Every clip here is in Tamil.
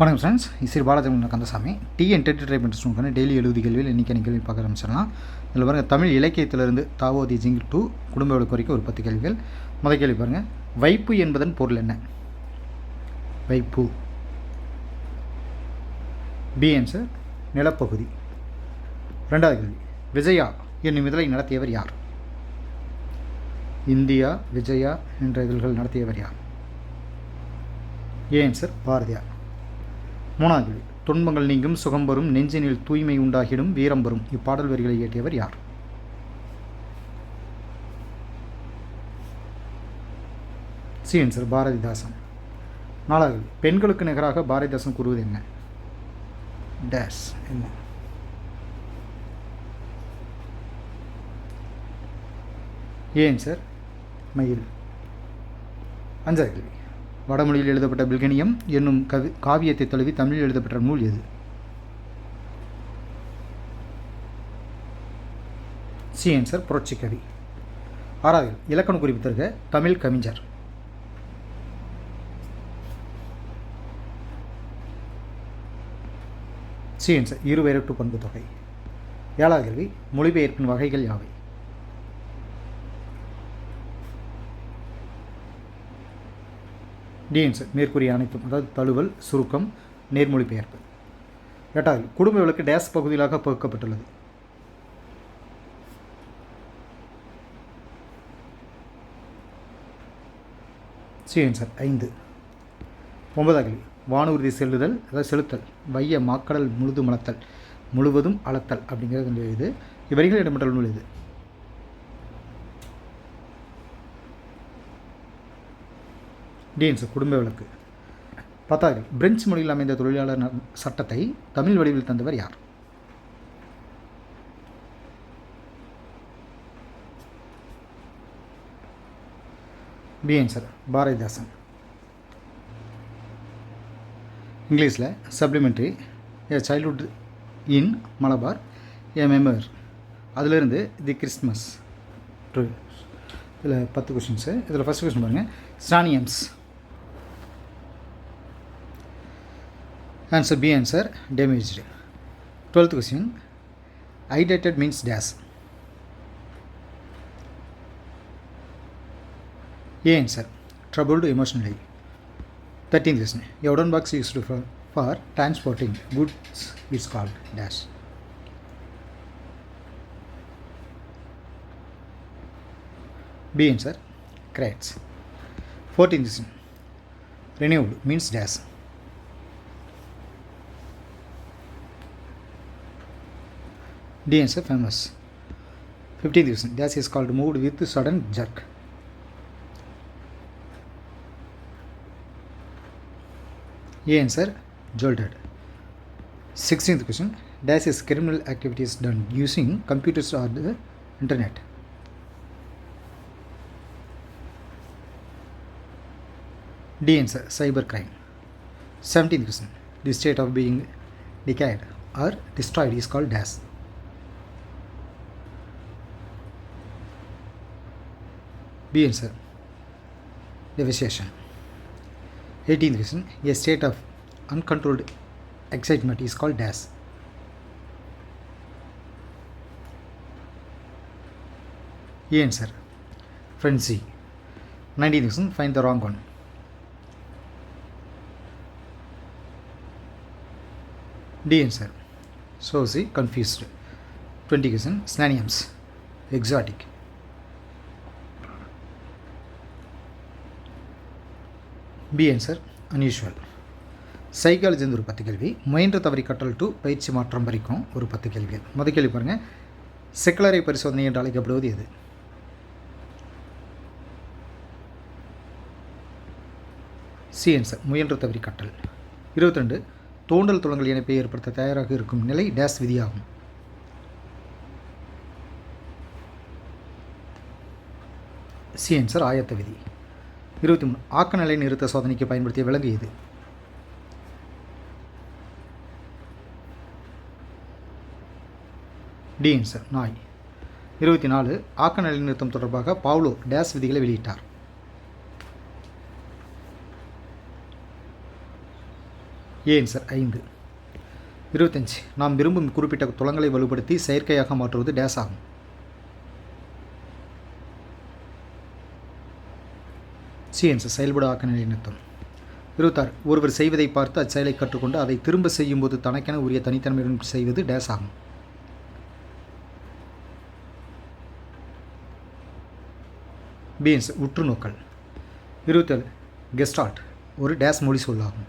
வணக்கம் ஃப்ரெண்ட்ஸ், இசை பாலாஜி கந்தசாமி. என்டர்டைன்மெண்ட் ஸ்டூடெண்ட்கான டெய்லி 70 கேள்வியில் இன்றைக்கி கேள்வி பார்க்க ஆரம்பிச்சிடலாம். இதில் பாருங்கள், தமிழ் இலக்கியத்திலிருந்து தாவோதி ஜிங் டு குடும்ப வழக்கு வரைக்கும் ஒரு 10 கேள்விகள். முதல் கேள்வி பாருங்கள், வைப்பு என்பதன் பொருள் என்ன? வைப்பு. பி ஆன்சர் நிலப்பகுதி. ரெண்டாவது கேள்வி, விஜயா என்னும் இதழை நடத்தியவர் யார்? இந்தியா விஜயா என்ற இதழ்கள் நடத்தியவர் யார்? A answer Bharathiyar. மூணாவது கேள்வி, துன்பங்கள் நீங்கும் சுகம் வரும் நெஞ்சினில் தூய்மை உண்டாகிடும் வீரம் வரும் இப்பாடல் வரிகளை இயற்றியவர் யார்? C answer Bharathidasan. நாலாவது கேள்வி, பெண்களுக்கு நிகராக பாரதிதாசன் கூறுவது என்ன? டேஸ் என்ன? ஏ ஆன்சர் மயில். அஞ்சாவது கேள்வி, வடமொழியில் எழுதப்பட்ட பில்கணியம் என்னும் காவியத்தை தழுவி தமிழில் எழுதப்பட்ட நூல் எது? சி ஆன்சர் புரட்சிக்கவி. ஆறாவது, இலக்கண குறிப்பு தருக தமிழ் கவிஞர். சி ஆன்சர் இருவேரட்டு பண்பு தொகை. ஏழாவது கேள்வி, மொழிபெயர்ப்பின் வகைகள் யாவை? டி ஆன்சர் மேற்கூறிய அனைத்தும், அதாவது தழுவல், சுருக்கம், நேர்மொழிபெயர்ப்பு. எட்டாவது, குடும்ப வழக்கு டேஸ் பகுதிகளாக பகுக்கப்பட்டுள்ளது? C answer 5. ஒன்பதாவது கேள்வி, வானூர்தி செல்லுதல் அதாவது செலுத்தல் வைய மாக்கடல் முழுது மலத்தல் முழுவதும் அளத்தல் அப்படிங்கிறது இது. இவ்வரிகள் இடம்பெற்ற நூல் இது? டி ஆன்சர் குடும்ப வழக்கு. பத்தாவது, பிரெஞ்சு மொழியில் அமைந்த தொழிலாளர் சட்டத்தை தமிழ் வடிவில் தந்தவர் யார்? B answer Bharathidasan. இங்கிலீஷில் supplementary a childhood in Malabar a memoir, அதிலிருந்து தி கிறிஸ்மஸ். இதில் 10 கொஷின்ஸு. இதில் ஃபஸ்ட் கொஷின் பாருங்கள், synonyms. Answer B answer damaged. 12th question, idated means dash. A answer troubled emotionally. 13th question, a wooden box used for transporting goods is called dash. B answer crates. 14th question, renewed means dash. D answer famous. 15th question, dash is called moved with sudden jerk. A answer jolted. 16th question, dash is criminal activities done using computers or the internet. D answer cybercrime. 17th question, the state of being decayed or destroyed is called dash. B answer devastation. 18th question, a state of uncontrolled excitement is called dash. A answer frenzy. 19th question, find the wrong one. D answer so see confused. 20 question, synonyms exotic. B answer unusual. Psychology ஒரு 10 கேள்வி, முயன்ற தவறி கற்றல் டு பயிற்சி மாற்றம் வரைக்கும் ஒரு 10 கேள்விகள். முதல் கேள்வி பாருங்கள், செக்குலரை பரிசோதனை என்று அழைக்கப்படுவது எது? சி ஆன்சர் முயன்ற தவறி கற்றல். 22, தோண்டல் துளங்கள் இணைப்பை ஏற்படுத்த தயாராக இருக்கும் நிலை டேஸ் விதியாகும்? சி ஆன்சர் ஆயத்த விதி. 23, ஆக்க நிலை நிறுத்த சோதனைக்கு பயன்படுத்திய விலங்கு எது? டி ஆன்சர் நாய். 24, ஆக்க நிலை நிறுத்தம் தொடர்பாக பாவ்லோ டேஸ் விதிகளை வெளியிட்டார்? A answer 5. 25. நாம் விரும்பும் குறிப்பிட்ட துலங்களை வலுப்படுத்தி செயற்கையாக மாற்றுவது டேஸ் ஆகும். சி ஆன்சர் செயல்பட ஆக்க நிலைநிறுத்தம். 26. ஒருவர் செய்வதை பார்த்து அச்செயலை கற்றுக்கொண்டு அதை திரும்ப செய்யும்போது தனக்கென உரிய தனித்தன்மையுடன் செய்வது டேஸ் ஆகும். பி ஆன்சர் உற்று நோக்கல். 27. கெஸ்டால்ட் ஒரு டேஸ் மொழி சொல்லாகும்.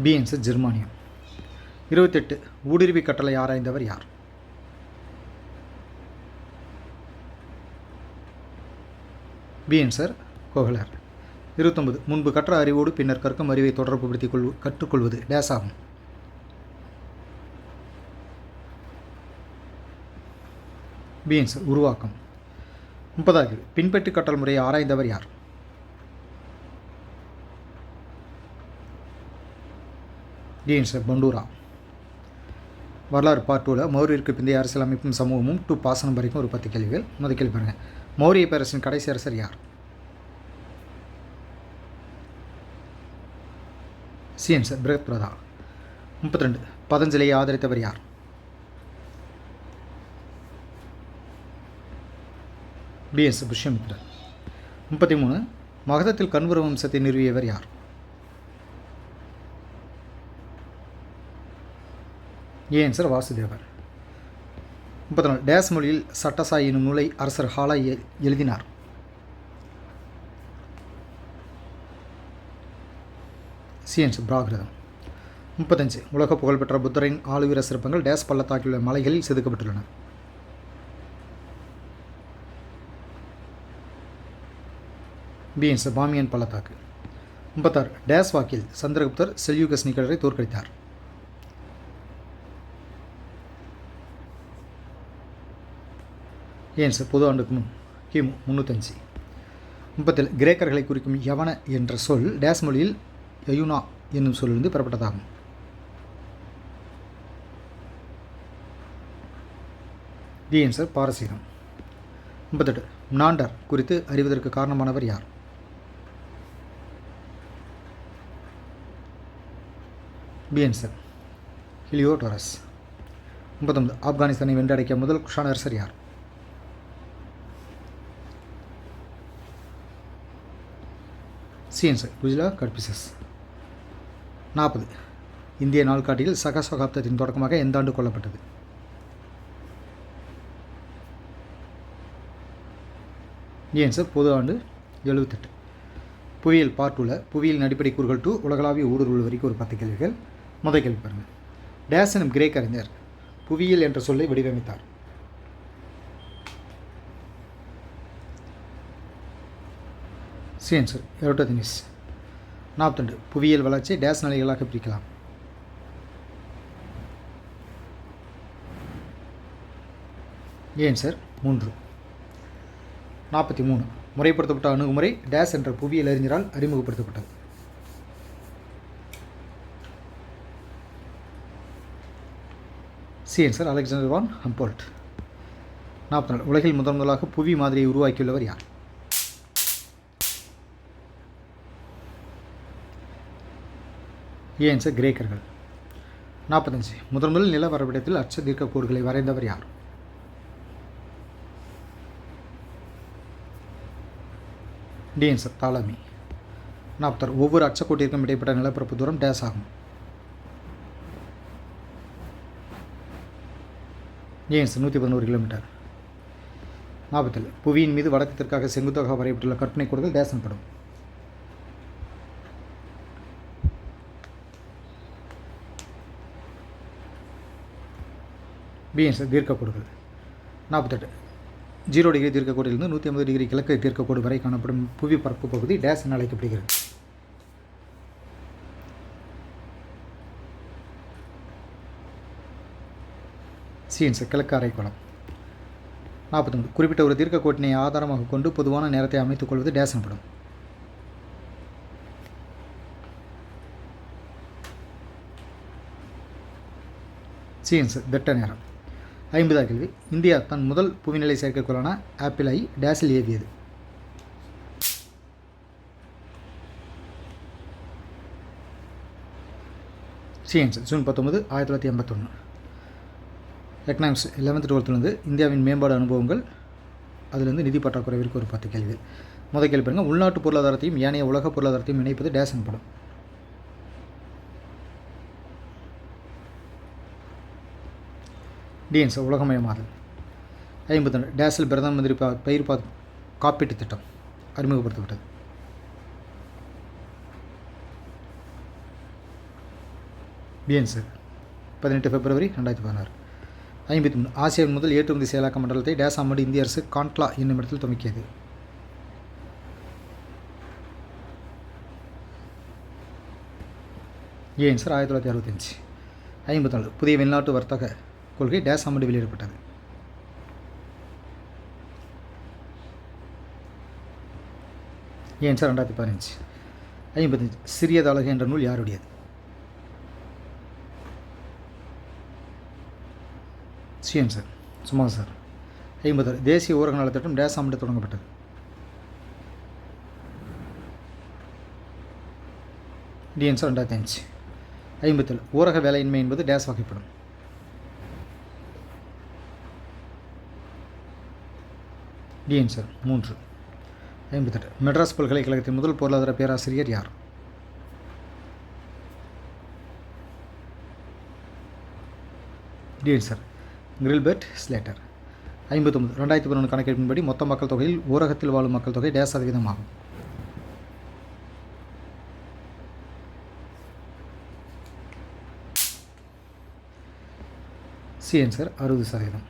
பி ஆன்சர் ஜெர்மானியம். 28. ஊடுருவி கட்டளை ஆராய்ந்தவர் யார்? B answer Kohler. 29. முன்பு கற்ற அறிவோடு பின்னர் கற்கும் அறிவை தொடர்புபடுத்தி கற்றுக்கொள்வது டேஸ் ஆகும். பி ஆன்சர் உருவாக்கம். 30. பின்பற்றி கற்றல் முறையை ஆராய்ந்தவர் யார்? D answer Bandura. வரலாறு பார்ட் 2ல் மௌரியருக்கு பிந்தைய அரசியலமைப்பும் சமூகமும் டு பாசனம் வரைக்கும் ஒரு 10 கேள்விகள். முதல் கேள்வி பாருங்கள். மௌரிய பேரரசின் கடைசி அரசர் யார்? C answer பிரகத்பிரதா. 32. பதஞ்சலியை ஆதரித்தவர் யார்? B answer புஷ்யமித்ரர். 33. மகதத்தில் கண்வர வம்சத்தை நிறுவியவர் யார்? A answer Vasudevar. 34. டேஸ் மொழியில் சட்டசாய் எனும் நூலை அரசர் ஹாலாய் எழுதினார்? சி ஆன்சர் பிராகிருதம். 35. உலக புகழ்பெற்ற புத்தரின் ஆளுவீர சிற்பங்கள் டேஸ் பள்ளத்தாக்கில் உள்ள மலைகளில் செதுக்கப்பட்டுள்ளன? பி ஆன்சர் பாமியன் பள்ளத்தாக்கு. 36. டேஸ் வாக்கில் சந்திரகுப்தர் செல்யூகஸ் நிகழரை தோற்கடித்தார்? ஏன் சார் பொது ஆண்டுக்கு முன் கிமு 305. 37. கிரேக்கர்களை குறிக்கும் யவன என்ற சொல் டேஸ் மொழியில் யயுனா என்னும் சொல்லிருந்து பெறப்பட்டதாகும்? D answer பாரசீகம். 38. நாண்டர் குறித்து அறிவதற்கு காரணமானவர் யார்? B answer Heliodorus. 39. ஆப்கானிஸ்தானை வென்றடைக்க முதல் குஷான அரசர் யார்? C answer Kujula Kadphises. 40. இந்திய நாள்காட்டியில் சகசகாப்தத்தின் தொடக்கமாக எந்த ஆண்டு கொல்லப்பட்டது? ஏன் சார் பொது ஆண்டு 78. புவியியல் பார்ட் 2ல் புவியியல் அடிப்படை கூறுகள் 2 உலகளாவிய ஊடுருவல் வரைக்கும் ஒரு 10 கேள்விகள். முதல் கேள்வி பாருங்கள். டேஸ் எனும் கிரேக் அறிஞர் புவியியல் என்ற சொல்லை வடிவமைத்தார்? C answer எரோட்டோதெனிஸ். 42. புவியியல் வளர்ச்சியை டேஸ் நிலைகளாக பிரிக்கலாம்? A answer 3. 43. முறைப்படுத்தப்பட்ட அணுகுமுறை டேஸ் என்ற புவியியல் அறிஞரால் அறிமுகப்படுத்தப்பட்டது? சி ஆன்சர் அலெக்சாண்டர் வான் ஹம்போல்ட். 44. உலகில் முதலாக புவி மாதிரியை உருவாக்கியுள்ளவர் யார்? ஏ ஆன்சர் கிரேக்கர்கள். 45. முதல் நில வரைபடத்தில் அச்ச தீர்க்க கோடுகளை வரைந்தவர் யார்? D answer Ptolemy. 46. ஒவ்வொரு அச்சக்கோட்டிற்கும் இடைப்பட்ட நிலப்பரப்பு தூரம் டேஸ் ஆகும்? A answer 111 kilometre. 47. புவியின் மீது வடக்கு தெற்காக செங்குத்தாக வரையப்பட்டுள்ள கற்பனை கோடுகள் டேஸ் எனப்படும்? பி ஆன்சர் தீர்க்கக்கோடுகள். 48. 0 டிகிரி தீர்க்கக்கோட்டிலிருந்து 150 டிகிரி கிழக்கு தீர்க்கக்கோடு வரை காணப்படும் புவி பரப்பு பகுதி டேஸ் என அழைக்கப்படுகிறது? சி ஆன்சர் கிழக்கு அரைக்கோளம். 49. குறிப்பிட்ட ஒரு தீர்க்கக்கோட்டினை ஆதாரமாக கொண்டு பொதுவான நேரத்தை அமைத்துக் கொள்வது டேஸ் எனப்படும்? சி ஆன்சர் வெட்ட நேரம். 50. கேள்வி. இந்தியா தன் முதல் புவிநிலை செயற்கைக்கோளான ஆப்பிளை டேஸில் ஏவியது? C answer June 19, 1981. Economics 11th 12th இந்தியாவின் மேம்பாடு அனுபவங்கள், அதிலிருந்து நிதி பற்றாக்குறைவிற்கு ஒரு 10 கேள்வி. முதல் கேள்வி பாருங்கள், உள்நாட்டு பொருளாதாரத்தையும் ஏனைய உலக பொருளாதாரத்தையும் இணைப்பது டேஸ் எனப்படும். D answer உலகமயமாதல். 52 டேஸில் பிரதம மந்திரி பயிர் காப்பீட்டுத் திட்டம் அறிமுகப்படுத்தப்பட்டது. B answer 18 February 2016. 53 ஆசியாவின் முதல் ஏற்றுமதி செயலாக்க மண்டலத்தை டேஸ் ஆண்டு இந்திய அரசு காண்ட்லா என்னும் இடத்தில் துவக்கியது. A answer 1965. 54 புதிய வெளிநாட்டு வர்த்தக கொள்கை டேஸ் ஆண்டு வெளியிடப்பட்டது. A answer 2015. 55 சிறியதழகு என்ற நூல் யாருடையது? சி ஆன்சர் சுமார் சார். 56 தேசிய ஊரக நலத்திட்டம் டேஸ் ஆண்டு தொடங்கப்பட்டது. D answer 2005. 57 ஊரக வேலையின்மை என்பது டேஸ் வகைப்படும். D answer 3. 58 மெட்ராஸ் பல்கலைக்கழகத்தின் முதல் பொருளாதார பேராசிரியர் யார்? D answer Gilbert Slater. 59 2011 கணக்கெடுப்பின்படி மொத்த மக்கள் தொகையில் ஊரகத்தில் வாழும் மக்கள் தொகை டேஸ் சதவீதம் ஆகும். C answer 60%.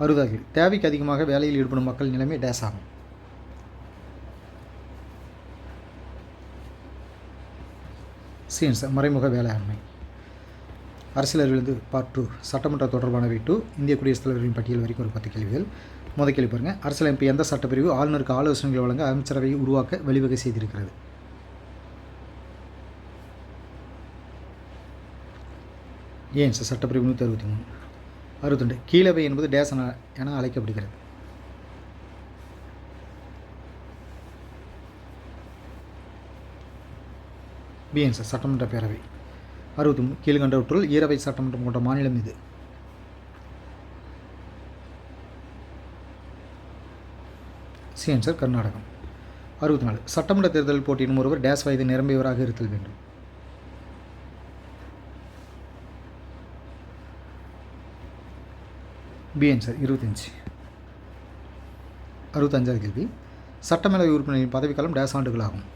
60 தேவைக்கு அதிகமாக வேலையில் ஈடுபடும் மக்கள் நிலைமை டேஸ் ஆகும். சி ஆன்சர் மறைமுக வேலையாண்மை. அரசியல் அறிவிலிருந்து பார்ட் 2 சட்டமன்ற தொடர்பானவை 2 இந்திய குடியரசுத் தலைவர்களின் பட்டியல் வரைக்கும் ஒரு 10 கேள்விகள். முதல் கேள்வி பாருங்கள், அரசியலமைப்பு எந்த சட்டப்பிரிவு ஆளுநருக்கு ஆலோசனைகள் வழங்க அமைச்சரவையை உருவாக்க வழிவகை செய்திருக்கிறது? ஏன் சார் சட்டப்பிரிவு 163. 62 கீழவை என்பது டேஸ் என அழைக்கப்படுகிறது. பி ஆன்சர் சட்டமன்ற பேரவை. 63 கீழ்கண்டவற்றுள் ஈரவை சட்டமன்றம் கொண்ட மாநிலம் இது? C answer Karnataka. 64 சட்டமன்ற தேர்தலில் போட்டியிடும் ஒருவர் டேஸ் வயது நிரம்பியவராக இருத்தல் வேண்டும்? B answer 25. 65வது கேள்வி, சட்டமேலவை உறுப்பினரின் பதவிக்காலம் டேஸ் ஆண்டுகள் ஆகும்?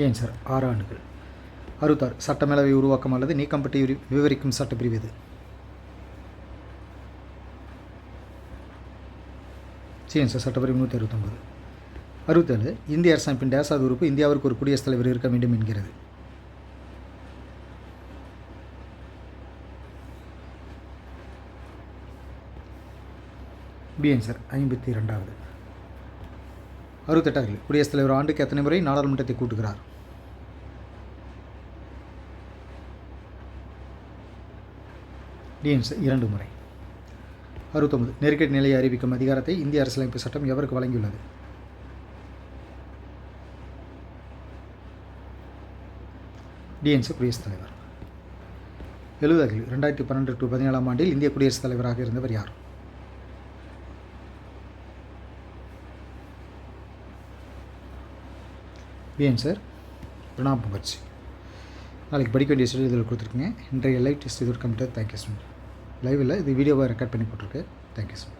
ஏன் சார் 6 ஆண்டுகள். 66 சட்டமேலவை உருவாக்கம் அல்லது நீக்கம் பற்றி விவரிக்கும் சட்டப்பிரிவு எது? ஏன் சார் சட்டப்பிரிவு 169. 67 இந்திய அரசமைப்பின் டேசாவது உறுப்பு இந்தியாவிற்கு ஒரு குடியரசுத் தலைவர் இருக்க வேண்டும் என்கிறது? B answer 52வது. 68 குடியரசுத் தலைவர் ஆண்டுக்கு எத்தனை முறை நாடாளுமன்றத்தை கூட்டுகிறார்? டி ஆன்சர் 2 முறை. 69 நெருக்கடி நிலையை அறிவிக்கும் அதிகாரத்தை இந்திய அரசியலமைப்பு சட்டம் எவருக்கு வழங்கியுள்ளது? டி ஆன்சர் குடியரசுத் தலைவர். 70 2012 to 17 ஆண்டில் இந்திய குடியரசுத் தலைவராக இருந்தவர் யார்? B answer Pranab Mukherjee. நாளைக்கு படிக்க வேண்டிய ஸ்டடி இதில் கொடுத்துருக்குங்க. இன்றைய லைவ் டெஸ்ட் இதோட கம்ப்ளீட். Thank you sir. லைவ் இல்லை, இது வீடியோவாக ரெக்கார்ட் பண்ணி போட்டிருக்கு. Thank you sir.